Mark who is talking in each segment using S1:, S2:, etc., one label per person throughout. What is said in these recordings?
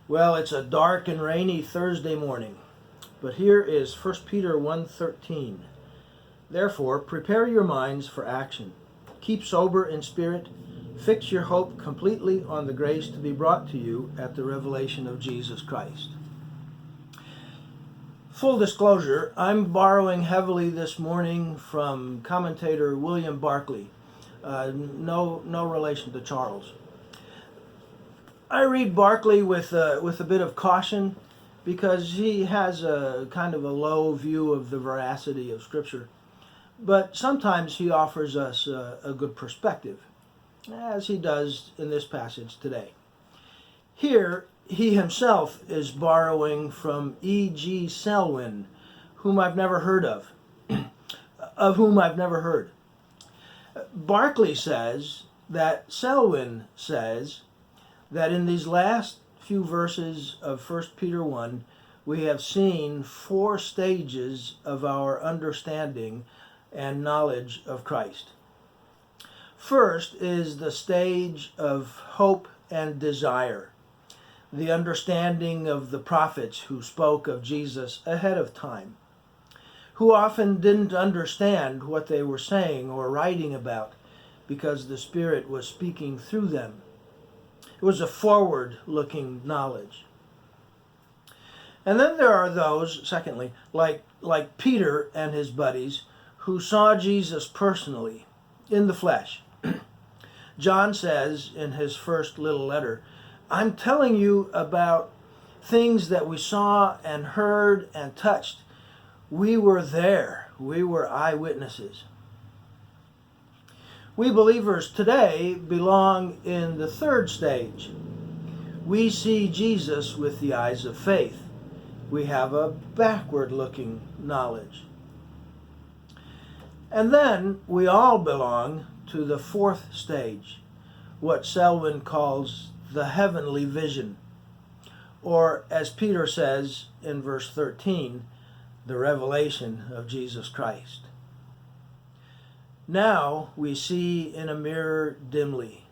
S1: Well, it's a dark and rainy Thursday morning, but here is 1 Peter 1:13. Therefore, prepare your minds for action. Keep sober in spirit. Fix your hope completely on the grace to be brought to you at the revelation of Jesus Christ. Full disclosure, I'm borrowing heavily this morning from commentator William Barclay. No relation to Charles. I read Barclay with a bit of caution because he has a kind of a low view of the veracity of Scripture. But sometimes he offers us a good perspective, as he does in this passage today. Here, he himself is borrowing from E.G. Selwyn, whom I've never heard of whom I've never heard. Barclay says that Selwyn says that in these last few verses of 1 Peter 1, we have seen 4 stages of our understanding and knowledge of Christ. First is the stage of hope and desire, the understanding of the prophets who spoke of Jesus ahead of time, who often didn't understand what they were saying or writing about because the Spirit was speaking through them. It was a forward-looking knowledge. And then there are those, secondly, like Peter and his buddies, who saw Jesus personally, in the flesh. John says in his first little letter, I'm telling you about things that we saw and heard and touched. We were there. We were eyewitnesses. We believers today belong in the third stage. We see Jesus with the eyes of faith. We have a backward-looking knowledge. And then we all belong to the fourth stage, what Selwyn calls the heavenly vision, or as Peter says in verse 13, the revelation of Jesus Christ. Now we see in a mirror dimly.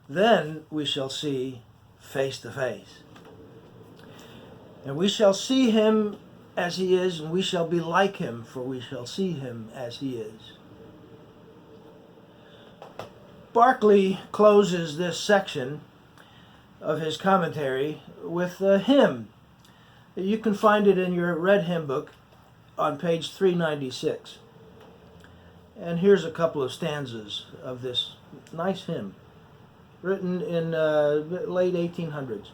S1: Then we shall see face to face. And we shall see him as he is, and we shall be like him, for we shall see him as he is. Barclay closes this section of his commentary with a hymn. You can find it in your red hymn book on page 396. And here's a couple of stanzas of this nice hymn, written in late 1800s.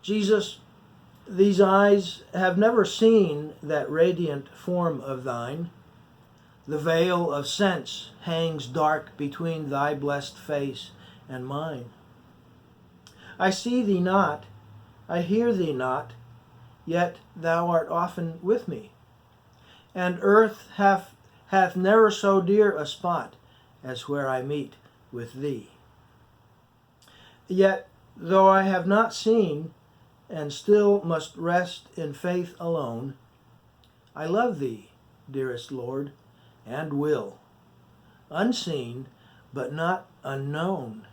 S1: Jesus, these eyes have never seen that radiant form of thine. The veil of sense hangs dark between thy blessed face and mine. I see thee not, I hear thee not, yet thou art often with me. And earth hath ne'er so dear a spot as where I meet with thee. Yet, though I have not seen, and still must rest in faith alone, I love thee, dearest Lord, and will, unseen but not unknown.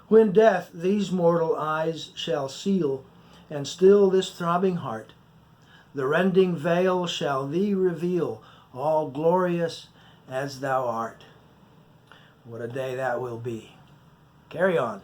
S1: When death these mortal eyes shall seal, and still this throbbing heart, the rending veil shall thee reveal, all glorious as thou art. What a day that will be. Carry on.